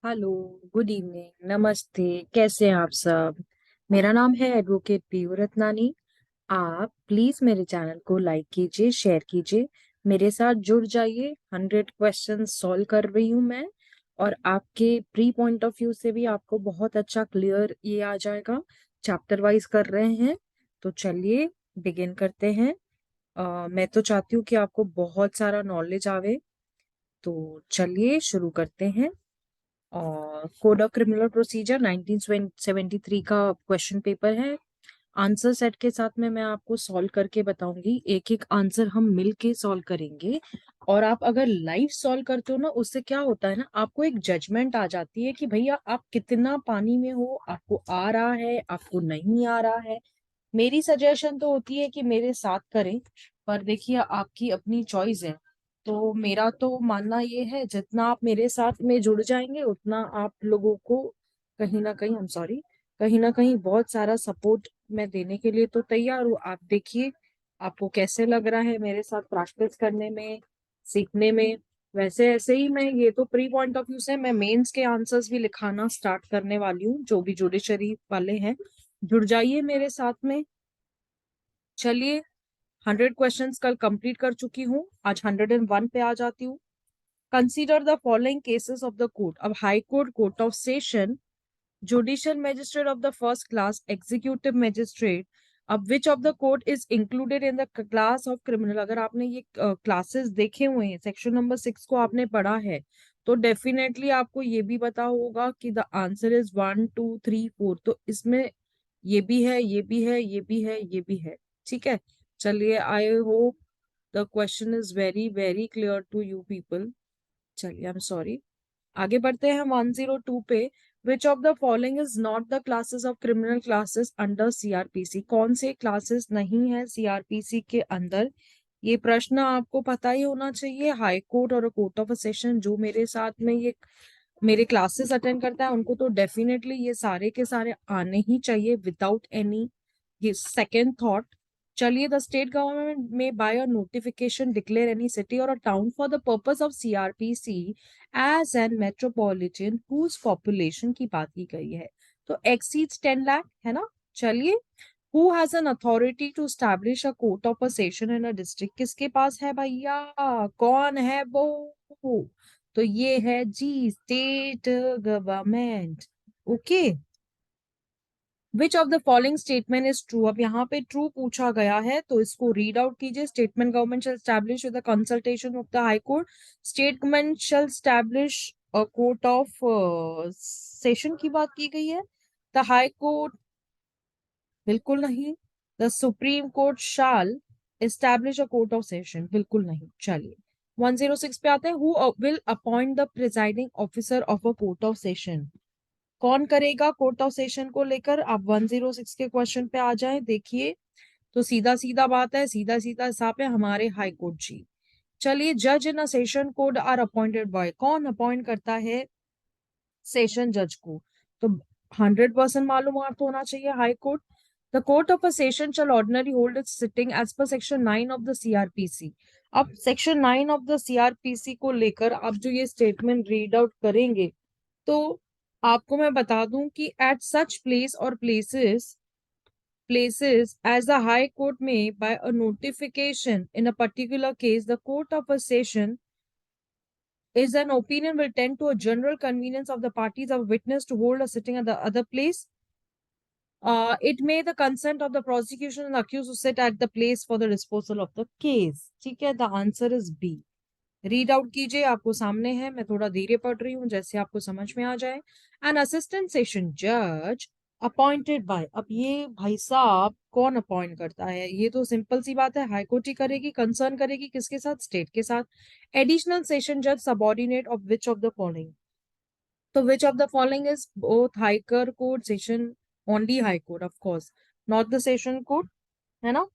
Hello. Good evening, नमस्ते। कैसे हैं आप सब? मेरा नाम है एडवोकेट पीयू रत्नानी। आप प्लीज मेरे चैनल को लाइक कीजिए, शेयर कीजिए, मेरे साथ जुड़ जाइए। 100 क्वेश्चन सॉल्व कर रही हूँ मैं, और आपके प्री पॉइंट ऑफ व्यू से भी आपको बहुत अच्छा क्लियर ये आ जाएगा। चैप्टर वाइज कर रहे हैं, तो चलिए बिगिन करते हैं। मैं तो चाहती हूँ कि आपको बहुत सारा नॉलेज आवे, तो चलिए शुरू करते हैं। और कोड ऑफ क्रिमिनल प्रोसीजर 1973 का क्वेश्चन पेपर है। आंसर सेट के साथ में मैं आपको सॉल्व करके बताऊंगी। एक एक आंसर हम मिल के सॉल्व करेंगे। और आप अगर लाइव सॉल्व करते हो ना, उससे क्या होता है ना, आपको एक जजमेंट आ जाती है कि भैया आप कितना पानी में हो, आपको आ रहा है, आपको नहीं आ रहा है। मेरी सजेशन तो होती है कि मेरे साथ करें, पर देखिए आपकी अपनी चॉइस है। तो मेरा तो मानना ये है, जितना आप मेरे साथ में जुड़ जाएंगे उतना आप लोगों को कहीं ना कहीं, कहीं ना कहीं बहुत सारा सपोर्ट मैं देने के लिए तो तैयार हूँ। आप देखिए आपको कैसे लग रहा है मेरे साथ प्रैक्टिस करने में, सीखने में। वैसे ऐसे ही मैं, ये तो प्री पॉइंट ऑफ व्यू से मैं मेंस के आंसर्स भी लिखाना स्टार्ट करने वाली हूँ, जो भी जुडिशरी वाले हैं जुड़ जाइए मेरे साथ में। चलिए, 100 क्वेश्चंस कल कंप्लीट कर चुकी हूँ, आज 101 पे आ जाती हूँ। Consider the following cases of the court. अब high court, court of session, judicial magistrate of the first class, executive magistrate. अब which of the court is included in the class of criminal. अगर आपने ये classes देखे हुए हैं, section number 6 को आपने पढ़ा है, तो डेफिनेटली आपको ये भी पता होगा कि द आंसर इज 1 2 3 4। तो इसमें ये भी है, ये भी है, ये भी है, ये भी है। ठीक है, चलिए, I hope the question is very very clear to you people. चलिए, आई एम सॉरी। आगे बढ़ते हैं 102 पे। Which of the following is not the classes of criminal classes under CrPC. कौन से क्लासेस नहीं है सीआरपीसी के अंदर? ये प्रश्न आपको पता ही होना चाहिए। हाई कोर्ट और कोर्ट ऑफ सेशन, जो मेरे साथ में ये मेरे क्लासेस अटेंड करता है, उनको तो डेफिनेटली ये सारे के सारे आने ही चाहिए विदाउट एनी ये सेकेंड थॉट। चलिए, the state government may by a notification declare any city or a town for the purpose of CrPC as an metropolitan whose population की बात की गई है। तो एक्सीड्स 10 लाख है ना। चलिए, who has an authority to establish a court of a session in a district. किसके पास है भैया? कौन है वो? तो ये है जी, state government. Okay. Which of the following statement is true. अब यहाँ पे ट्रू पूछा गया है, तो इसको रीड आउट कीजिए। Statement government shall establish with the consultation of the high court. Statement shall establish a court of session की बात की गई है। द हाई कोर्ट, बिल्कुल नहीं। The supreme court shall establish a court of session, बिल्कुल नहीं। चलिए, 106 पे आते हैं। Who will appoint the presiding officer of a court of session. कौन करेगा कोर्ट ऑफ सेशन को लेकर? आप 106 के क्वेश्चन पे आ जाएं, देखिए। तो सीधा सीधा बात है, सीधा सीधा हिसाब है, हमारे हाई कोर्ट जी। चलिए, जज in a session court are appointed by. कौन अपॉइंट करता है सेशन जज को? तो 100% मालूम तो होना चाहिए, high court. The court of a session शall ordinarily hold its sitting as per section 9 of the CRPC। अब सेक्शन 9 ऑफ द सीआरपीसी को लेकर आप जो ये स्टेटमेंट रीड आउट करेंगे, तो आपको मैं बता दूं कि एट सच प्लेस और places as the high court may by a notification in a particular case the court of a session is an opinion will tend to a general convenience of the parties of witness to hold a sitting at the other place. It may the consent of the prosecution and accused to sit at the place for the disposal of the case। ठीक है, the answer is B। Read out कीजिए, आपको सामने है, मैं थोड़ा धीरे पढ़ रही हूँ जैसे आपको समझ में आ जाए। एन असिस्टेंट सेशन जज अपॉइंटेड बाय। अब ये भाई साहब कौन अपॉइंट करता है? ये तो सिंपल सी बात है, हाई कोर्ट ही करेगी। कंसर्न करेगी किसके साथ? स्टेट के साथ। एडिशनल सेशन जज subordinate of which of the following. तो which of the following is both हाईकर court session, only high court of course, not the session court, है ना,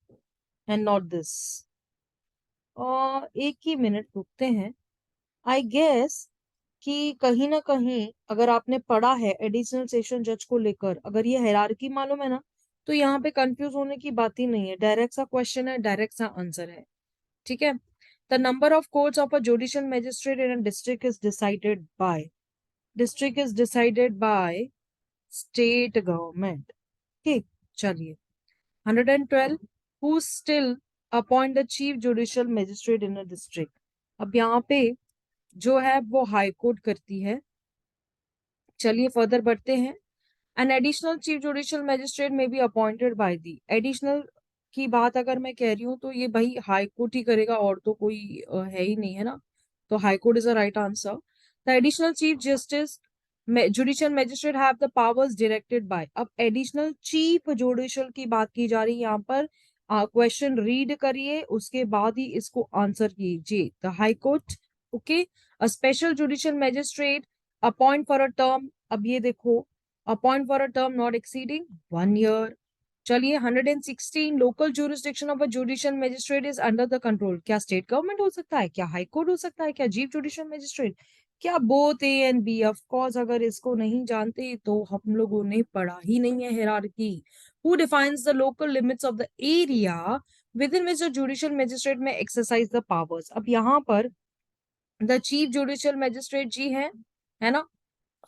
एंड नॉट दिस। और एक ही मिनट रुकते हैं। आई गेस कि कहीं ना कहीं अगर आपने पढ़ा है एडिशनल सेशन जज को लेकर, अगर ये हायरार्की मालूम है ना, तो यहाँ पे कंफ्यूज होने की बात ही नहीं है। डायरेक्ट सा क्वेश्चन है, डायरेक्ट सा आंसर है। ठीक है। The number of courts of a judicial magistrate in a district is decided by. District is decided by state government. ठीक, चलिए 112, who still appoint the chief judicial magistrate in a district. अब यहाँ पे जो है वो हाई कोर्ट करती है। चलिए फर्दर बढ़ते हैं। An additional chief judicial magistrate may be appointed by the. Additional की बात अगर मैं कह रही हूँ तो ये भाई हाई कोर्ट ही करेगा, और तो कोई है ही नहीं, है ना। तो high court is the right answer. The additional chief justice judicial magistrate have the powers directed by. अब एडिशनल चीफ जुडिशियल की बात की जा रही है यहाँ पर। क्वेश्चन रीड करिए, उसके बाद ही इसको आंसर कीजिए। The high court, okay. A special judicial magistrate appoint for a term. अब ये देखो, appoint for a term not exceeding 1 year। चलिए 116, local jurisdiction of a judicial magistrate is under the control. क्या स्टेट गवर्नमेंट हो सकता है, क्या high court हो सकता है, क्या चीफ जुडिशियल मजिस्ट्रेट, क्या both A and B? Of course, अगर इसको नहीं जानते तो हम लोगों ने पढ़ा ही नहीं है hierarchy. Who defines the local limits of the area with in which the judicial magistrate में एक्सरसाइज द पावर्स। अब यहाँ पर द चीफ जुडिशियल मजिस्ट्रेट जी है ना,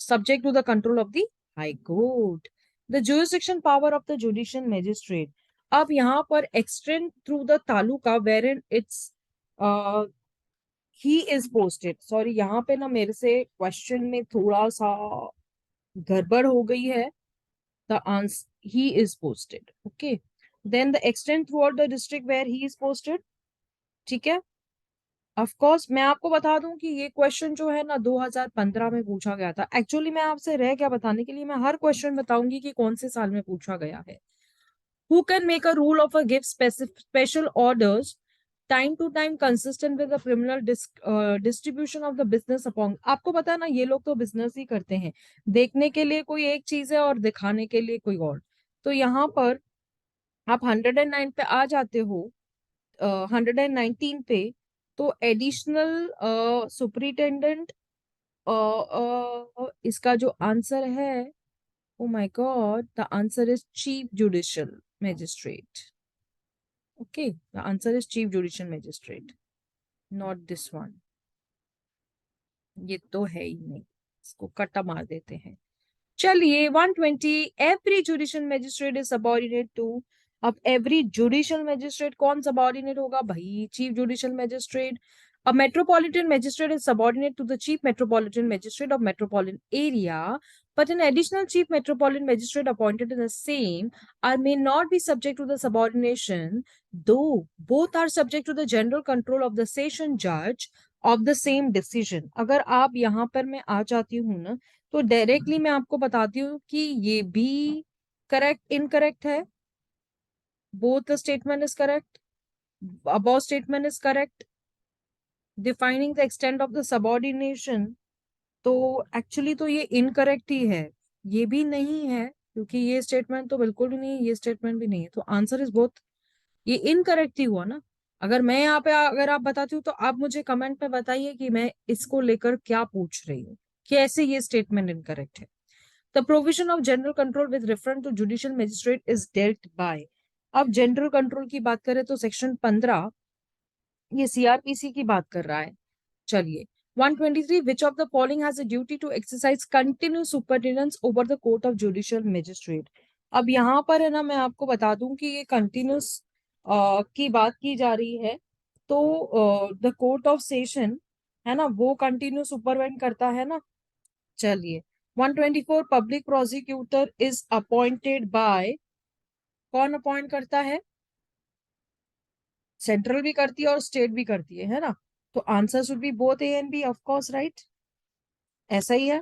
subject to the control of the High Court. The jurisdiction power of the judicial magistrate. अब यहाँ पर extend through the taluka wherein it's he is posted. Sorry, यहाँ पे ना मेरे से क्वेश्चन में थोड़ा सा गड़बड़ हो गई है। The answer he is posted. Okay. Then the extend throughout the district where he is posted. ठीक है। ऑफ कोर्स मैं आपको बता दूं कि ये क्वेश्चन जो है ना 2015 में पूछा गया था। एक्चुअली मैं आपसे रह क्या बताने के लिए, मैं हर क्वेश्चन बताऊंगी कि कौन से साल में पूछा गया है। Who can make a rule of a give special orders time to time consistent with the criminal distribution of the business upon. आपको पता है ना, ये लोग तो बिजनेस ही करते हैं, देखने के लिए कोई एक चीज है और दिखाने के लिए कोई और। तो यहाँ पर आप 109 पे आ जाते हो, 119 पे। तो एडिशनल सुपरिटेंडेंट इसका जो आंसर है, oh my God, the answer is chief judicial magistrate. Okay, the answer is chief judicial magistrate, not this one. ये तो है ही नहीं, इसको कट्टा मार देते हैं। चलिए 120, every judicial magistrate is subordinate to. अब एवरी जुडिशियल मैजिस्ट्रेट कौन सबऑर्डिनेट होगा भाई? Chief judicial magistrate. A metropolitan magistrate is subordinate to the chief metropolitan magistrate of metropolitan area, but an additional chief metropolitan magistrate appointed in the same are may not be subject to the subordination, though both are subject to the general control of the session judge of the same decision। अगर आप यहाँ पर मैं आ जाती हूँ ना, तो directly मैं आपको बताती हूँ कि ये भी करेक्ट इनकरेक्ट है। Both the statement is correct, above statement is correct. Defining the extent of the subordination, तो एक्चुअली तो ये इनकरेक्ट ही है। ये भी नहीं है क्योंकि ये स्टेटमेंट तो बिल्कुल भी नहीं है, ये स्टेटमेंट भी नहीं है, तो आंसर इज बोथ। ये इनकरेक्ट ही हुआ ना। अगर मैं यहाँ पे अगर आप बताती हूँ तो आप मुझे कमेंट में बताइए कि मैं इसको लेकर क्या पूछ रही हूँ, कैसे ये स्टेटमेंट इनकरेक्ट है। The provision of general control with reference to judicial magistrate is dealt by। अब जनरल कंट्रोल की बात करें तो सेक्शन 15 ये सीआरपीसी की बात कर रहा है। चलिए 123, which of the following has a duty to exercise continuous superintendence over the court of judicial magistrate. अब यहाँ पर है ना, मैं आपको बता दूं कि ये कंटिन्यूस की बात की जा रही है। तो द कोर्ट ऑफ सेशन है ना, वो कंटिन्यू सुपरवाइज करता है ना। चलिए 124, public prosecutor is appointed by. कौन अपॉइंट करता है? सेंट्रल भी करती है और स्टेट भी करती है ना। तो answer should be both A and B, of course, right. ऐसा ही है।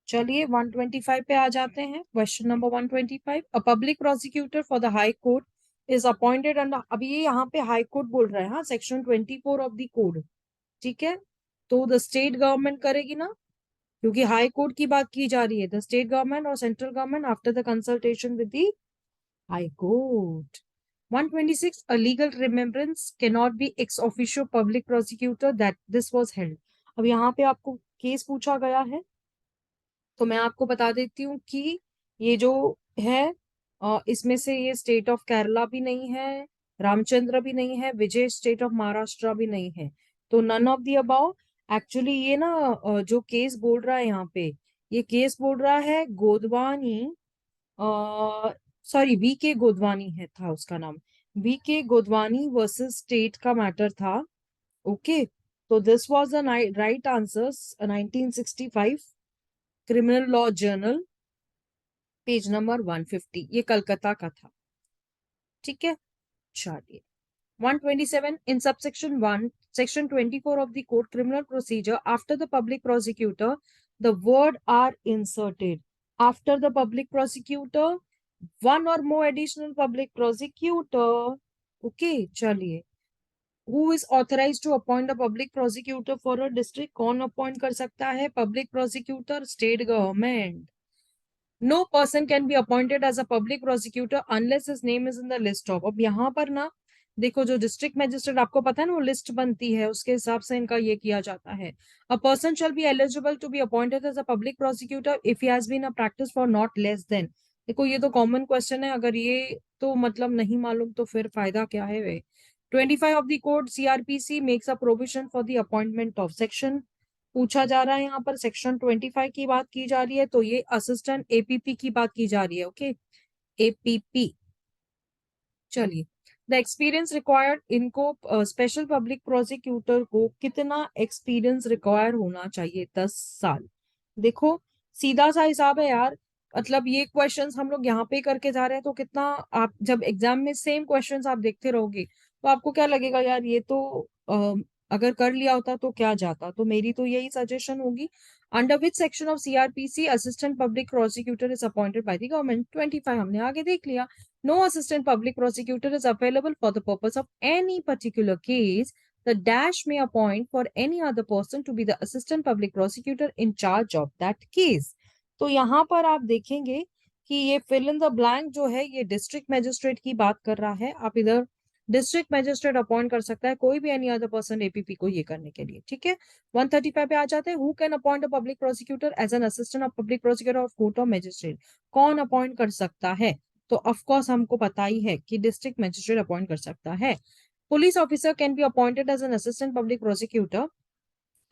चलिए 125 पे आ जाते हैं। Question number 125, a public prosecutor for the high court is appointed under. अब ये यहाँ पे हाई कोर्ट बोल रहा है, हाँ, सेक्शन 24 ऑफ द कोड। ठीक है, तो द स्टेट गवर्नमेंट करेगी ना, क्योंकि हाई कोर्ट की बात की जा रही है। द स्टेट गवर्नमेंट और central government after the consultation with the high court. 126, a legal remembrance cannot be ex officio public prosecutor that this was held। अब यहाँ पे आपको केस पूछा गया है, तो मैं आपको बता देती हूँ कि ये जो है इसमें से ये स्टेट ऑफ केरला भी नहीं है, रामचंद्र भी नहीं है, विजय स्टेट ऑफ महाराष्ट्र भी नहीं है। तो none of the above. Actually ये ना जो केस बोल रहा है यहाँ पे, ये केस बोल रहा है गोदवानी, सॉरी वी के गोदवानी है था उसका नाम, वी के गोदवानी वर्सेस स्टेट का मैटर था। ओके, तो this was the right answer, 1965, criminal law journal, page number 150, ये कलकत्ता का था। ठीक है, चलिए 127 in subsection 1 section 24 of the code criminal procedure, after the public prosecutor the word are inserted. After the public prosecutor, one or more additional public prosecutor. Okay, चलिए, who is authorized to appoint a public prosecutor for a district? कौन appoint कर सकता है public prosecutor? State government. No person can be appointed as a public prosecutor unless his name is in the list of. अब यहाँ पर ना देखो, जो डिस्ट्रिक्ट मैजिस्ट्रेट आपको पता है ना, वो लिस्ट बनती है, उसके हिसाब से इनका ये किया जाता है। A person shall be eligible to be appointed as a public prosecutor if he has been a practice for not less than. देखो ये तो कॉमन क्वेश्चन है, अगर ये तो मतलब नहीं मालूम तो फिर फायदा क्या है वे। 25 of the code CrPC makes a provision for the appointment of section, पूछा जा रहा है यहाँ पर सेक्शन 25 की बात की जा रही है, तो ये असिस्टेंट एपीपी की बात की जा रही है। Okay, APP. चलिए, द एक्सपीरियंस रिक्वायर्ड, इनको स्पेशल पब्लिक प्रोसिक्यूटर को कितना एक्सपीरियंस रिक्वायर होना चाहिए? 10 साल। देखो सीधा सा हिसाब है यार, मतलब ये क्वेश्चंस हम लोग यहाँ पे करके जा रहे हैं, तो कितना आप जब एग्जाम में सेम क्वेश्चंस आप देखते रहोगे तो आपको क्या लगेगा यार, ये तो अगर कर लिया होता तो क्या जाता। तो मेरी तो यही सजेशन होगी, under which section of CrPC assistant public prosecutor is appointed by the government. 25 हमने आगे देख लिया। No assistant public prosecutor is available for the purpose of any particular case, the dash may appoint for any other person to be the assistant public prosecutor in charge of that case. तो यहाँ पर आप देखेंगे कि ये fill in the blank जो है ये डिस्ट्रिक्ट मैजिस्ट्रेट की बात कर रहा है। आप इधर डिस्ट्रिक्ट मैजिस्ट्रेट अपॉइंट कर सकता है, कोई भी एनी अदर पर्सन एपीपी को ये करने के लिए। ठीक है, 135 पे आ जाते हैं। Who can appoint a public prosecutor as an assistant of public prosecutor of court of magistrate? कौन अपॉइंट कर सकता है? तो ऑफकोर्स हमको पता ही है कि डिस्ट्रिक्ट मैजिस्ट्रेट अपॉइंट कर सकता है। Police officer can be appointed as an assistant public prosecutor.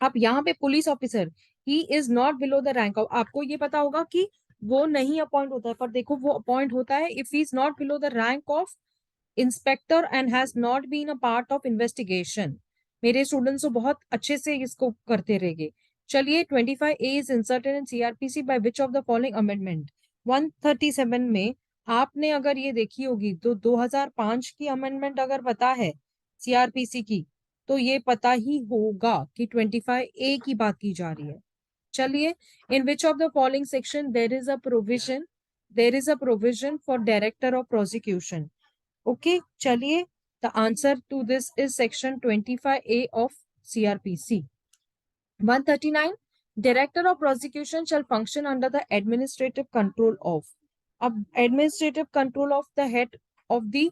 अब यहाँ पे police officer, he is not below the rank of, आपको ये पता होगा कि वो नहीं अपॉइंट होता है, पर देखो वो अपॉइंट होता है if he is not below the rank of inspector and has not been a part of investigation. मेरे स्टूडेंट्स तो बहुत अच्छे से इसको करते रहेंगे। चलिए 25 A is inserted in CrPC by which of the following amendment. 137 में आपने अगर ये देखी होगी तो 2005 की अमेंडमेंट अगर पता है सीआरपीसी की, तो ये पता ही होगा कि 25 ए की बात की जा रही है। चलिए, in which of the following section there is a provision, there is a provision for director of prosecution. Okay, चलिए, the answer to this is section 25A of CRPC। 139, director of prosecution shall function under the administrative control of. अब administrative control of the head of the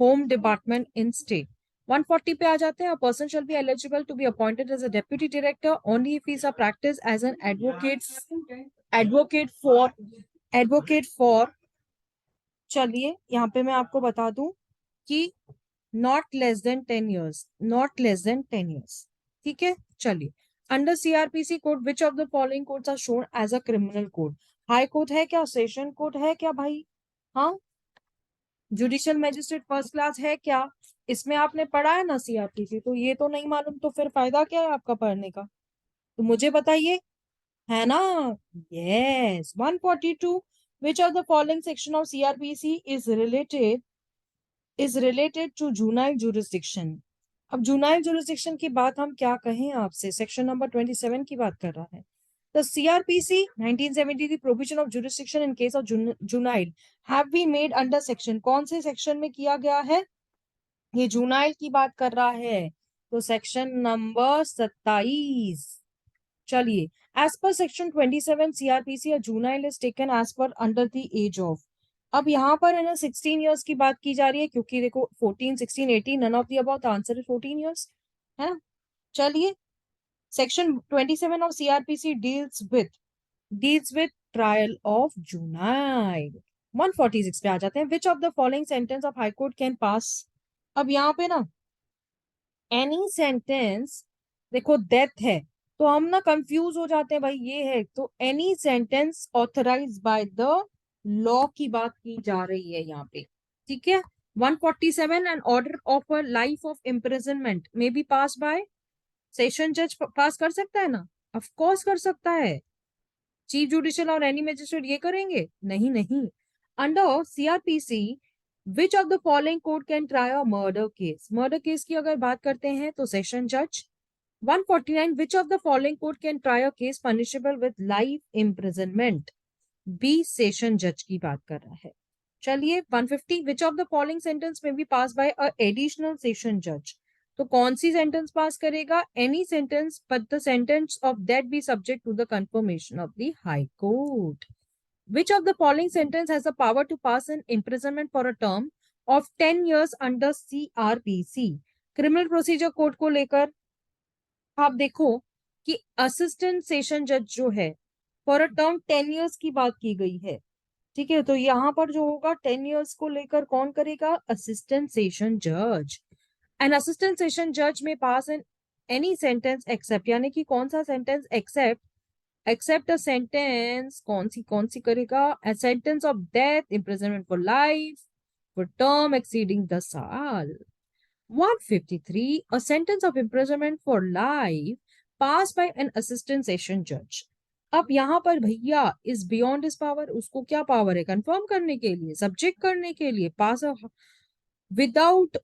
home department in state. 140 पे आ जाते हैं। A person shall be eligible to be appointed as a deputy director only if he is a practice as an advocate for. चलिए यहाँ पे मैं आपको बता दूं कि not less than 10 years, not less than 10 years। ठीक है, चलिए, under CrPC code which of the following codes are shown as a criminal code? High court है क्या? सेशन कोर्ट है क्या भाई? हाँ, जुडिशियल मैजिस्ट्रेट फर्स्ट क्लास है क्या? इसमें आपने पढ़ा है ना सीआरपीसी, तो ये तो नहीं मालूम तो फिर फायदा क्या है आपका पढ़ने का? तो मुझे बताइए, है ना? Yes. 142, which of the following section of CRPC is related to juvenile jurisdiction? अब जुनाइल जुरिस्डिक्शन की बात हम क्या कहें आपसे, सेक्शन नंबर 27 की बात कर रहा है। The CRPC 1970 provision of jurisdiction in case of juvenile have been made under section, कौन से सेक्शन में किया गया है? ये जुनाइल की बात कर रहा है, तो सेक्शन नंबर 27। चलिए, as per section 27 CRPC a juvenile is taken as per under the age of. अब यहाँ पर है ना 16 इयर्स की बात की जा रही है, क्योंकि देखो 14, 16, 18 none of the above, the answer is 14 years, है ना? चलिए, section 27 of CRPC deals with trial of juvenile. 146 पे आ जाते हैं। Which of the following sentence of high court can pass? अब यहाँ पे ना एनी सेंटेंस, देखो डेथ है, तो हम ना कंफ्यूज हो जाते हैं भाई, ये है तो any sentence authorised by the law की बात की जा रही है यहाँ पे, ठीक है। 147, an order of a life of imprisonment may be pass by session जज, पास कर सकता है ना, ऑफ कोर्स कर सकता है। चीफ जुडिशियल और एनी मजिस्ट्रेट ये करेंगे? नहीं नहीं। Under CrPC which of the following court can try a murder case? Murder case की अगर बात करते हैं तो सेशन जज। 149, which of the following court can try a case punishable with life imprisonment? B session जज की बात कर रहा है। चलिए 150, which of the following sentence may be passed by a additional session judge? तो कौन सी सेंटेंस पास करेगा? Any sentence but the sentence of that be subject to the confirmation of the high court. Which of the following sentence has the power to pass an imprisonment for a term of 10 years under CRPC? Criminal procedure code को लेकर आप देखो कि assistant session जज जो है for a term 10 years की बात की गई है, ठीक है। तो यहाँ पर जो होगा 10 इयर्स को लेकर कौन करेगा? असिस्टेंट सेशन जज। एन असिस्टेंट सेशन जज may pass an any sentence except, यानी कि कौन सा sentence except? Except a sentence, कौन सी करेगा? A sentence of death, imprisonment for life, for term exceeding 10 साल। 153, a sentence of imprisonment for life passed by an assistant session judge. अब यहां पर भैया इज बियॉन्ड इज पावर, उसको क्या पावर है? कंफर्म करने के लिए, सब्जेक्ट करने के लिए, पास विदाउट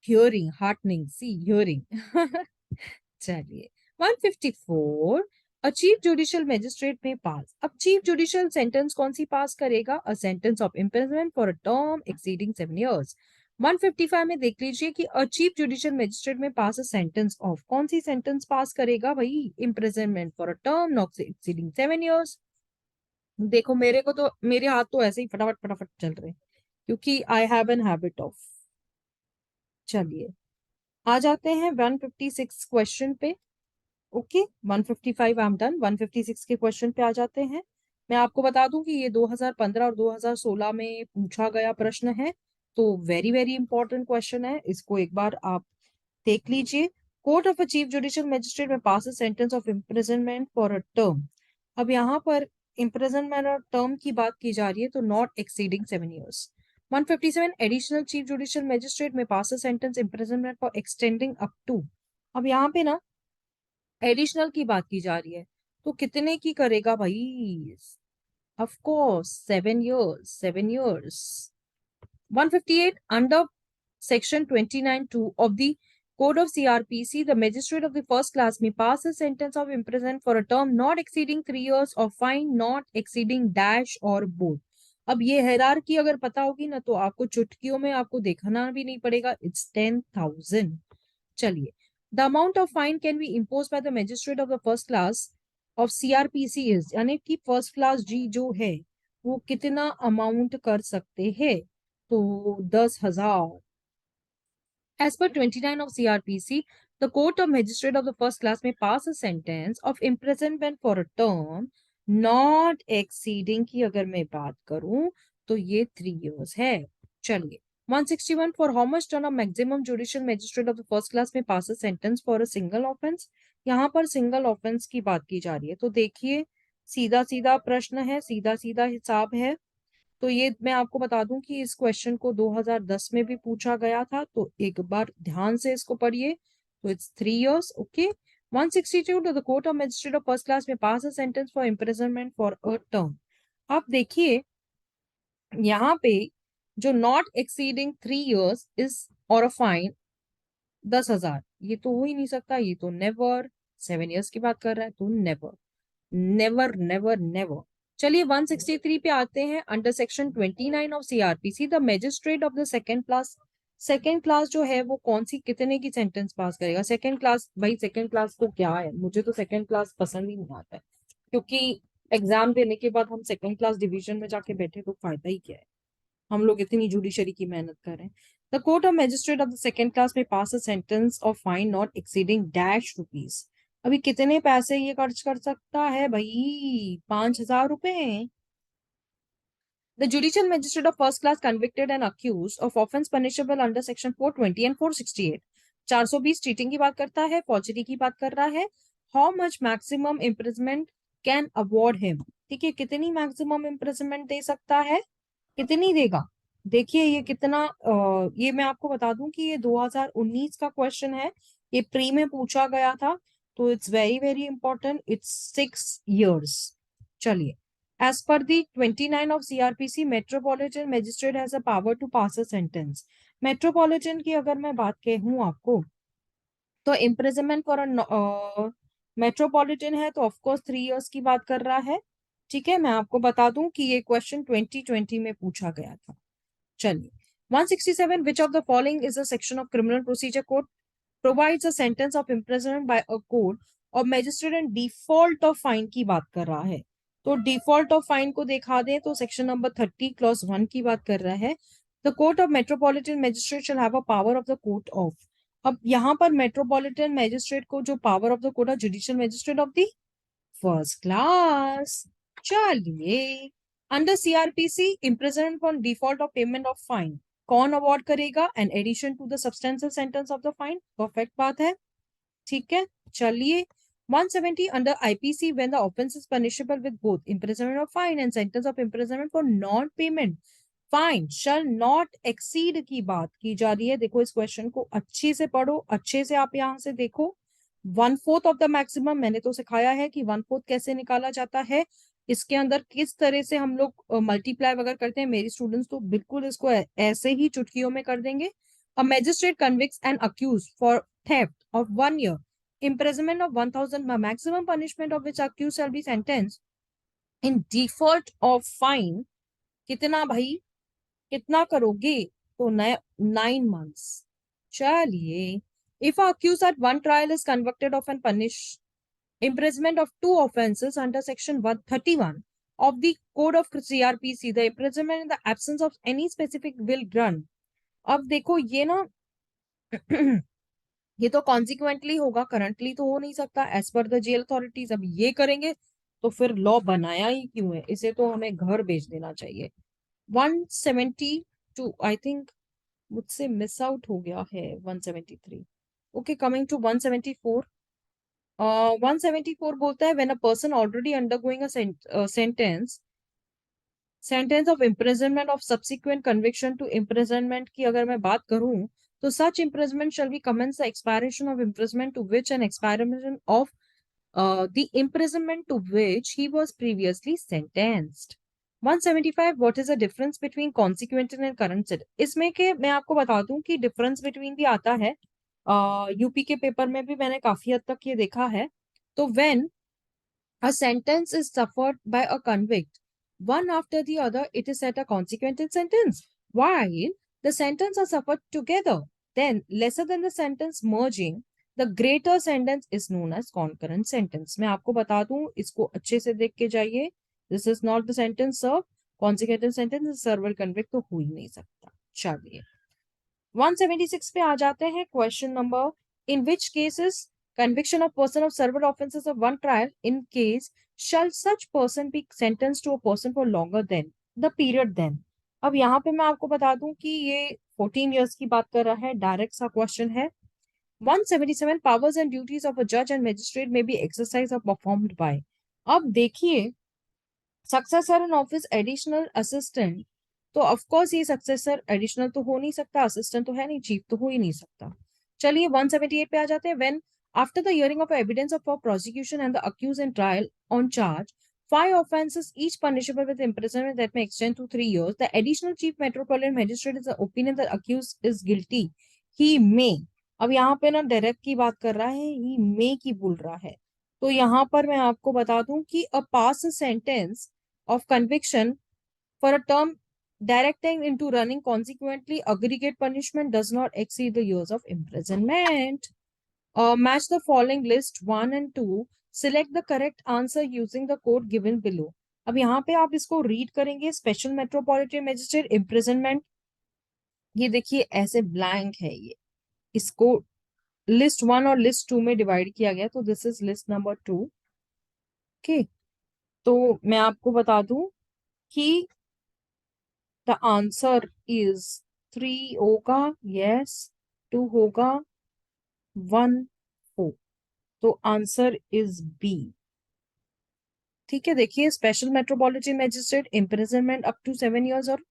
हियरिंग, हार्टनिंग सी हियरिंग। चलिए 154, अ चीफ जुडिशियल मजिस्ट्रेट में पास। अब चीफ जुडिशियल सेंटेंस कौन सी पास करेगा? A sentence of imprisonment for a term exceeding 7 years. 155 में देख लीजिए कि अ chief judicial magistrate may pass a sentence of, कौन सी सेंटेंस पास करेगा भाई? Imprisonment for a term not exceeding 7 years. देखो मेरे को तो, मेरे हाथ तो ऐसे ही फटाफट फटाफट चल रहे हैं क्योंकि I have an habit of. चलिए आ जाते हैं 156 क्वेश्चन पे। Okay 155 I am done. 156 के क्वेश्चन पे आ जाते हैं। मैं आपको बता दूं कि ये 2015 और 2016 में पूछा गया प्रश्न है, तो वेरी वेरी इंपॉर्टेंट क्वेश्चन है, इसको एक बार आप देख लीजिए। Court of a chief judicial magistrate may pass a sentence of imprisonment for a term. अब यहाँ पर इम्प्रिजनमेंट और टर्म की बात की जा रही है, तो not exceeding 7 years. 157, additional chief judicial magistrate may pass a sentence imprisonment for extending up to. अब यहाँ पे ना एडिशनल की बात की जा रही है, तो कितने की करेगा भाई? Of course 7 years, 7 years. 158, under section 29(2) of the code of CRPC, the magistrate of the first class may pass a sentence of imprisonment for a term not exceeding 3 years or fine not exceeding dash or both. अब ये hierarchy अगर पता होगी ना तो आपको चुटकियों में आपको देखना भी नहीं पड़ेगा, इट्स 10,000। चलिए, the amount of fine can be impose by the magistrate of the first class of CRPC is, यानी कि फर्स्ट क्लास जी जो है वो कितना अमाउंट कर सकते हैं? तो 10,000। As per 29 of CRPC, the court of magistrate of the first class may pass a sentence of imprisonment for a term not exceeding की अगर मैं बात करूं तो ये 3 years है। चलिए 161, for how much term of maximum judicial magistrate of the first class may pass a sentence for a single offense? यहाँ पर सिंगल ऑफेंस की बात की जा रही है, तो देखिए सीधा सीधा प्रश्न है, सीधा सीधा हिसाब है। तो ये मैं आपको बता दूं कि इस क्वेश्चन को 2010 में भी पूछा गया था, तो एक बार ध्यान से इसको पढ़िए। तो it's 3 years. Okay 162, to the court of magistrate of first class may pass a sentence for imprisonment for a term. आप देखिए यहाँ पे जो नॉट एक्सीडिंग 3 इयर्स इज और अ फाइन 10,000, ये तो हो ही नहीं सकता, ये तो नेवर। 7 इयर्स की बात कर रहा है तो नेवर, नेवर नेवर नेवर। चलिए 163 पे आते हैं। अंडर सेक्शन 29 ऑफ CrPC, the magistrate of the second class, second class जो है वो कौन सी कितने की सेंटेंस पास करेगा? सेकंड क्लास, भाई सेकंड क्लास को क्या है, मुझे तो सेकंड क्लास पसंद ही नहीं आता है, क्योंकि एग्जाम देने के बाद हम सेकंड क्लास डिवीजन में जाके बैठे तो फायदा ही क्या है? हम लोग इतनी जुडिशरी की मेहनत कर रहे हैं। The court of magistrate of the second class may pass a sentence of fine not exceeding dash rupees. अभी कितने पैसे ये खर्च कर सकता है भाई? 5,000 रुपए। The judicial magistrate of first class convicted and accused of offence punishable under section 420 and 468, 420 cheating की बात करता है, फॉर्जरी की बात कर रहा है, how much maximum imprisonment can award him. ठीक है, कितनी मैक्सिमम इम्प्रिजमेंट दे सकता है, कितनी देगा। देखिए ये कितना ये मैं आपको बता दूं कि ये 2019 का क्वेश्चन है, ये प्री में पूछा गया था, तो it's very very important, it's 6 years। चलिए, एज पर दी 29 ऑफ CrPC metropolitan magistrate has a power to pass a sentence. Metropolitan की अगर मैं बात कहूँ आपको, तो इम्प्रिजनमेंट फॉर मेट्रोपॉलिटन है तो ऑफकोर्स 3 years की बात कर रहा है। ठीक है, मैं आपको बता दूं कि ये क्वेश्चन 2020 में पूछा गया था। चलिए, 167, which of the following is a section of criminal procedure code provides a sentence of imprisonment by a court और magistrate and default of fine की बात कर रहा है। तो डिफॉल्ट ऑफ फाइन को दिखा दें तो सेक्शन नंबर 30 clause 1 की बात कर रहा है। The court of metropolitan magistrate shall have a power of the court of. अब यहाँ पर मेट्रोपॉलिटन मजिस्ट्रेट को जो power of the court of judicial magistrate of the first class. चलिए, under CRPC imprisonment for default of payment of fine कौन award करेगा, an addition to the substantial sentence of the fine. Perfect बात है, ठीक है। चलिए, 170 under IPC when the offence is punishable with both imprisonment of fine and sentence of imprisonment for non payment fine shall not exceed की बात की जा रही है। देखो इस क्वेश्चन को अच्छे से पढ़ो, अच्छे से आप यहां से देखो। 1/4 ऑफ द मैक्सिमम मैंने तो सिखाया है कि 1/4 कैसे निकाला जाता है, इसके अंदर किस तरह से हम लोग मल्टीप्लाई वगैरह करते हैं। मेरी स्टूडेंट्स तो बिल्कुल इसको ऐसे ही चुटकियों में कर देंगे। A magistrate convicts and accuse for theft of 1 year imprisonment of 1000 maximum punishment of which accused shall be sentenced in default of fine। कितना भाई, कितना करोगे, तो 9 months। चलिए, if accused at one trial is convicted of and punished imprisonment of two offences under section 131 of the code of CRPC, the imprisonment in the absence of any specific will grant। अब देखो ये ना ये तो consequently होगा, currently तो हो नहीं सकता as per the jail authorities. अब ये करेंगे तो फिर लॉ बनाया ही क्यों है, इसे तो हमें घर भेज देना चाहिए। 172, आई थिंक मुझसे मिस आउट हो गया है 173। Okay, coming to 174। 174 बोलता है when a person already undergoing a sentence of imprisonment of subsequent conviction to imprisonment की अगर मैं बात करूं, तो such imprisonment shall be commence the expiration of imprisonment to which an expiration of the imprisonment to which he was previously sentenced। 175, what is the difference between consequent and current sentence। इसमें के मैं आपको बता दूं कि difference between भी आता है, यूपी के पेपर में भी मैंने काफी हद तक ये देखा है। तो when a sentence is suffered by a convict, one after the other, it is set a consequent sentence. While the sentence are suffered together, then lesser than the sentence merging, the greater sentence is known as concurrent sentence। मैं आपको बता दूं, इसको अच्छे से देख के जाइए। This is not the sentence served, consequent sentence is served convict तो हो ही नहीं सकता। चलिए, 176 पे आ जाते हैं। Question number, in which cases conviction of person of several offenses of one trial in case shall such person be sentenced to a person for longer than the period then। अब यहाँ पे मैं आपको बता दूं कि ये 14 years की बात कर रहा है, डायरेक्ट सा क्वेश्चन है। 177, powers and duties of a judge and magistrate may be exercised or performed by। अब देखिए, successor in office additional assistant, तो ऑफ कोर्स ये सक्सेसर एडिशनल तो हो नहीं सकता, असिस्टेंट तो है नहीं, चीफ तो हो ही नहीं सकता। चलिए 178 पे आ जाते हैं। When after the hearing of evidence of prosecution and the accuse in trial on charge 5 offenses each punishable with imprisonment that may extend to 3 years, the additional chief metropolitan magistrate is the opinion that accused is guilty, he may। अब यहाँ पे ना direct की बात कर रहा है, ही मे की बोल रहा है। तो यहाँ पर मैं आपको बता दूं कि अ पास sentence of conviction for a term directing into running consequently aggregate punishment does not exceed the years of imprisonment। Match the following list 1 and 2, select the correct answer using the code given below। अब यहाँ पे आप इसको read करेंगे, special metropolitan magistrate imprisonment, ये देखिए ऐसे blank है ये, इसको लिस्ट 1 और लिस्ट 2 में डिवाइड किया गया, तो this is list number 2। Okay, तो मैं आपको बता दूं कि द आंसर इज 3 होगा, यस, 2 होगा, 1 हो। तो आंसर इज बी। ठीक है, देखिए, special metropolitan magistrate imprisonment up to 7 years, और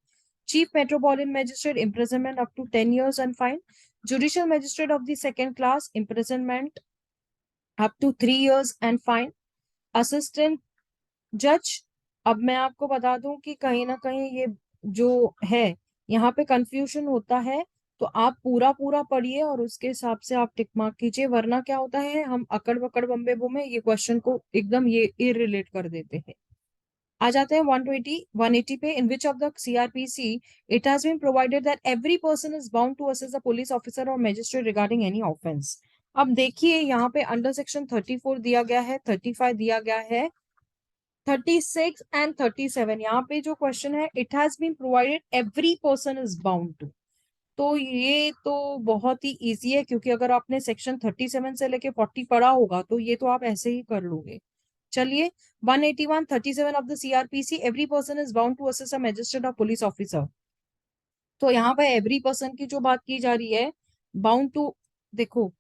chief metropolitan magistrate imprisonment up to 10 years and fine. Judicial magistrate of the second class imprisonment up to 3 years and fine. Assistant जज, अब मैं आपको बता दूं कि कहीं ना कहीं ये जो है, यहाँ पे कंफ्यूजन होता है, तो आप पूरा पूरा पढ़िए और उसके हिसाब से आप टिक मार्क कीजिए, वरना क्या होता है, हम अकड़ बकड़ बम्बे बुमे ये क्वेश्चन को एकदम ये इरिलेट कर देते हैं। आ जाते हैं 180 पे। In which of the CRPC it has been provided that every person is bound to assist the police officer और मजिस्ट्रेट रिगार्डिंग एनी ऑफेंस। अब देखिए, यहाँ पे अंडर सेक्शन 34 दिया गया है, 35 दिया गया है, 36 एंड 37, यहाँ पे जो क्वेश्चन है, it has been provided every person is bound to. तो ये तो बहुत ही इजी है, क्योंकि अगर आपने सेक्शन 37 से लेके 40 पढ़ा होगा तो ये तो आप ऐसे ही कर लोगे। चलिए, 181 37 of the CrPC, every person is bound to assist a magistrate और पुलिस ऑफिसर। तो यहाँ पे एवरी पर्सन की जो बात की जा रही है, बाउंड टू, देखो,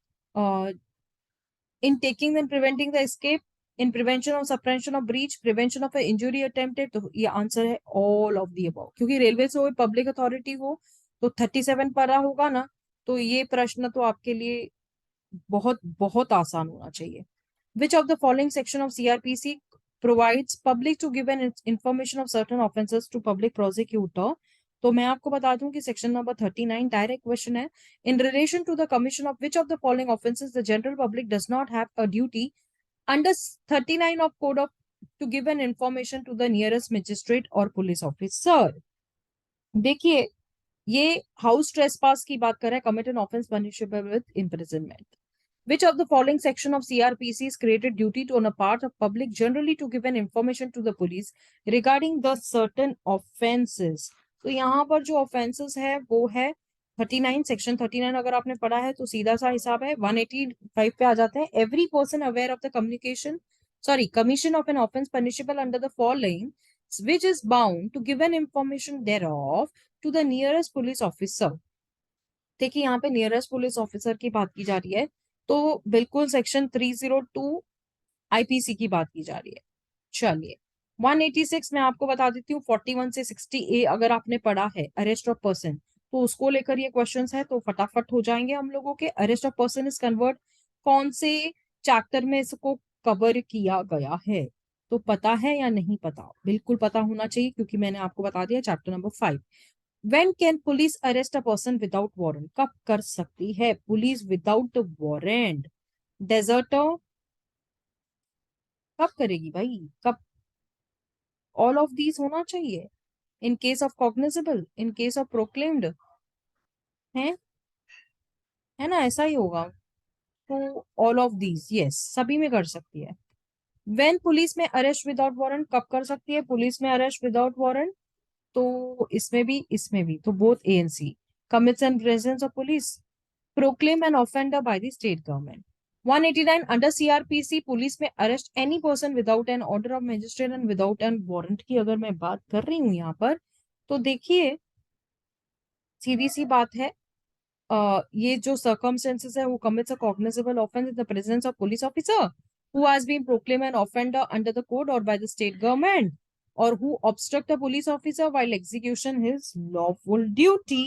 in taking and preventing the escape, in prevention of suppression of breach, prevention of injury attempted, तो ये आंसर है ऑल ऑफ दी अबव। क्योंकि रेलवे से हो, पब्लिक अथॉरिटी हो, तो 37 पढ़ा होगा ना, तो ये प्रश्न तो आपके लिए बहुत बहुत आसान होना चाहिए। Which of the following section of CRPC provides public to give an information of certain offences to public prosecutor? तो मैं आपको बता दूं कि सेक्शन नंबर 39 डायरेक्ट क्वेश्चन है। In relation to the commission of which of the following offences the general public does not have a duty under 39 of code of to give an information to the nearest magistrate और police officer. देखिए, ये house trespass की बात कर रहा है, commit an offence punishable with imprisonment. Which of the following section of CRPC is created duty to on a part of public generally to give an information to the police regarding the certain offenses? तो यहाँ पर जो offenses है वो है 39, section 39 अगर आपने पढ़ा है तो सीधा सा हिसाब है। 185 पे आ जाते हैं। Every person aware of the communication commission of an offense punishable under the following, which is bound to give an information thereof to the nearest police officer। देखिए, यहाँ पे नियरेस्ट पुलिस ऑफिसर की बात की जा रही है, तो बिल्कुल सेक्शन 302 आईपीसी की बात की जा रही है। चलिए, 186 मैं आपको बता देती हूँ, 41 से 60A अगर आपने पढ़ा है अरेस्ट ऑफ पर्सन, तो उसको लेकर ये क्वेश्चंस है, तो फटाफट हो जाएंगे हम लोगों के। Arrest of person is convert, कौन से चैप्टर में इसको कवर किया गया है? तो पता है या नहीं पता? बिल्कुल पता होना चाहिए, क्योंकि मैंने आपको बता दिया, chapter number 5। When can police arrest a person without warrant? कब कर सकती है पुलिस विदाउट वारंट? डेजर्टर कब करेगी भाई, कब? ऑल ऑफ दीज होना चाहिए। In case of cognizable, in case of proclaimed, है ना, ऐसा ही होगा। तो ऑल ऑफ दीज, यस, सभी में कर सकती है। When police may arrest without warrant, कब कर सकती है police may arrest without warrant? तो इसमें भी, इसमें भी, तो both A and C. Commits and presence of police, proclaim an offender by the state government। 189 under CRPC, police may arrest any person without an order of magistrate and without an warrant की अगर मैं बात कर रही हूँ यहाँ पर, तो देखिए, सीधी सी बात है, ये जो सर्कमस्टेंसेस है, वो commits a cognizable offence in the presence of police officer who has been proclaimed an offender under the code or by the state government, or who obstruct a police officer while execution his lawful duty।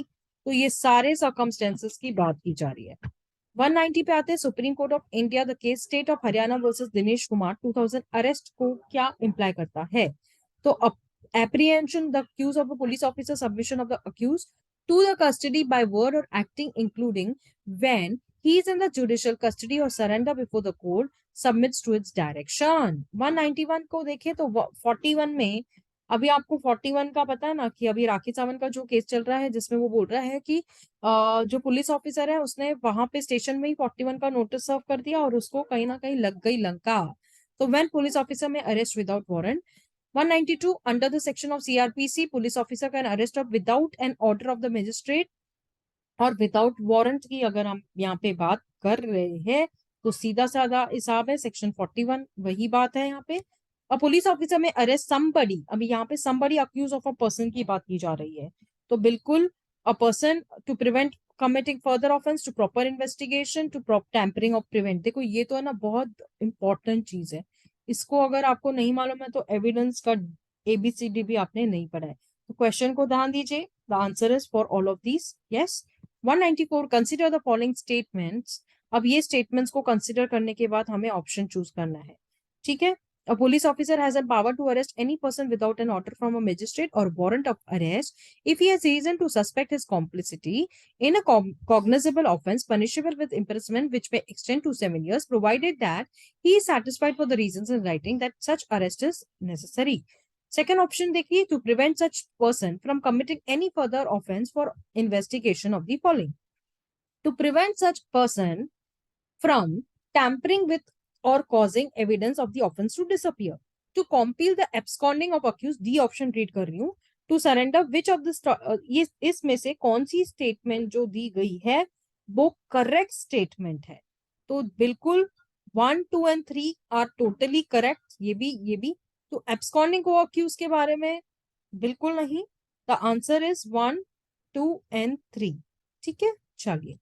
तो ये सारे circumstances की बात की जा रही है। 190 पे आते हैं, supreme court of India the case state of Haryana versus Dinesh Kumar 2000 arrest को क्या इंप्लाई करता है? तो apprehension the accused of a police officer, submission of the accused to the custody by word or acting, including when he is in the judicial custody or surrender before the court submits to its direction। 191 को देखें तो 41 में, अभी आपको 41 का पता है ना कि अभी राखी सावंत का जो केस चल रहा है, जिसमें वो बोल रहा है कि जो पुलिस ऑफिसर है उसने वहां पे स्टेशन में ही 41 का नोटिस सर्व कर दिया और उसको कहीं ना कहीं लग गई लंका। तो when police officer may arrest without warrant. 192 under the section of CrPC, police officer can arrest of without an order of the magistrate और विदाउट वारंट की अगर हम यहाँ पे बात कर रहे हैं, तो सीधा साधा हिसाब है, सेक्शन 41 वही बात है यहाँ पे। और police officer may arrest somebody, अभी यहाँ पे somebody accuse of a person की बात की जा रही है, तो बिल्कुल a person to prevent committing further offense, to proper investigation, to prop tampering or prevent। देखो ये तो है ना बहुत इंपॉर्टेंट चीज है, इसको अगर आपको नहीं मालूम है तो एविडेंस का एबीसीडी भी आपने नहीं पढ़ा है। तो क्वेश्चन को ध्यान दीजिए, the answer is for all of these yes. 194, consider the following statements. अब ये स्टेटमेंट्स को कंसिडर करने के बाद हमें ऑप्शन चूज करना है, ठीक है। A police officer has a power to arrest any person without an order from a magistrate or warrant of arrest if he has reason to suspect his complicity in a cognizable offense punishable with imprisonment which may extend to 7 years, provided that he is satisfied for the reasons in writing that such arrest is necessary. Second option देखिए, to prevent such person from committing any further offense for investigation of the following. To prevent such person from tampering with or causing evidence of the offense to disappear, to compel the absconding of accused, D option read कर रही हूँ, to surrender which of the ये इसमें से कौन सी statement जो दी गई है वो करेक्ट स्टेटमेंट है। तो बिल्कुल 1, 2 एंड 3 आर टोटली करेक्ट, ये भी। तो absconding को accused के बारे में बिल्कुल नहीं, द आंसर इज 1, 2 एंड 3, ठीक है। चलिए,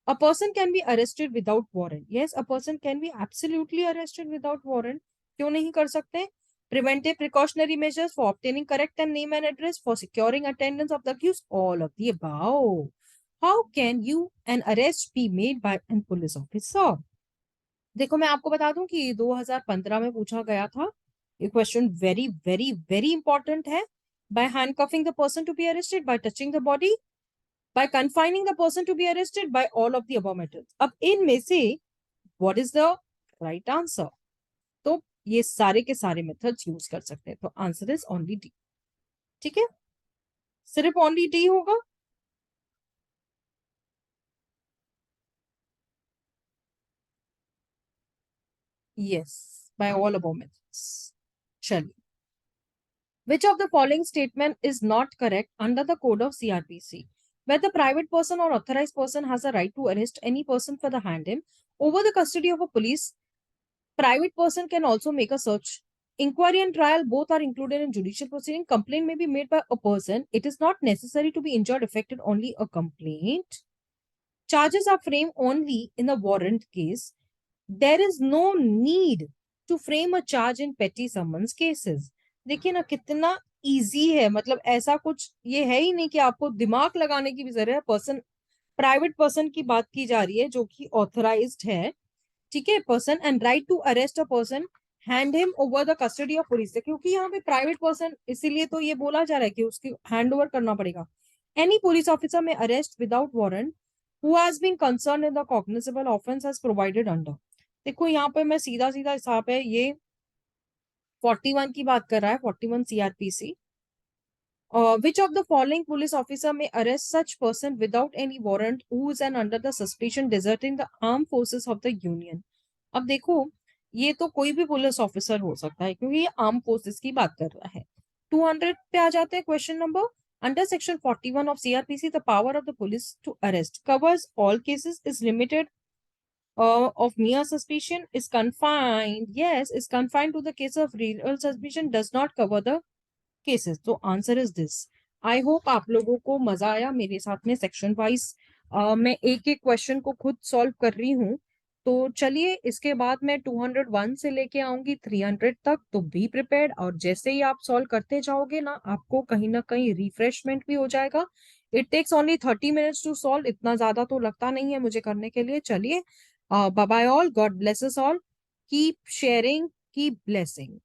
a person can be arrested without warrant. Yes, a person can be absolutely arrested without warrant. क्यों नहीं कर सकते? Preventive precautionary measures for obtaining correct and name and address, for securing attendance of the accused, all of the above. How can you an arrest be made by a police officer? देखो मैं आपको बता दूं कि 2015 में पूछा गया था ये question, very very very important है। By handcuffing the person to be arrested, by touching the body, by confining the person to be arrested, by all of the above methods। अब इनमें से what is the right answer? तो ये सारे के सारे methods use कर सकते हैं, तो आंसर इज ओनली डी, ठीक है, सिर्फ ओनली डी होगा। Yes, by all above methods. चलिए, which of the following statement is not correct under the code of CRPC? Where the private person or authorized person has a right to arrest any person for the hand him over the custody of a police, private person can also make a search. Inquiry and trial both are included in judicial proceeding. Complaint may be made by a person. It is not necessary to be injured, affected only a complaint. Charges are framed only in the warrant case. There is no need to frame a charge in petty summons cases. देखिए ना कितना easy है, मतलब ऐसा कुछ ये है ही नहीं कि आपको दिमाग लगाने की भी जरूरत है। पर्सन, प्राइवेट पर्सन की बात की जा रही है जो कि ऑथराइज्ड है, ठीक है, person, and right to arrest a person, hand him over the custody of police, क्योंकि यहाँ पे प्राइवेट पर्सन इसीलिए तो ये बोला जा रहा है कि उसकी हैंड ओवर करना पड़ेगा। Any police officer may arrest without warrant who has been concern in the cognizable offence as provided under. देखो यहाँ पे मैं सीधा सीधा हिसाब है, ये 41 की बात कर रहा है, 41 CrPC. Which of the following police officer may arrest such person without any warrant who is and under the suspicion deserting the armed forces of the union? अब देखो ये तो कोई भी पुलिस ऑफिसर हो सकता है क्योंकि ये आर्म फोर्सेस की बात कर रहा है। 200 पे आ जाते हैं question number. Under section 41 of CrPC the power of the police to arrest covers all cases, is limited of mere suspicion, is confined, yes, is confined to the case of real suspicion, does not cover the cases। तो answer is this. I hope आप लोगों को मजा आया मेरे साथ में section wise. मैं एक एक क्वेश्चन को खुद सॉल्व कर रही हूँ। तो चलिए इसके बाद मैं 201 से लेके आऊंगी 300 तक, तो बी प्रिपेयर्ड। और जैसे ही आप सॉल्व करते जाओगे ना आपको कहीं ना कहीं रिफ्रेशमेंट भी हो जाएगा। It takes only 30 minutes to solve, इतना ज्यादा तो लगता नहीं है मुझे करने के लिए। चलिए, bye bye all, God bless us all, keep sharing, keep blessing.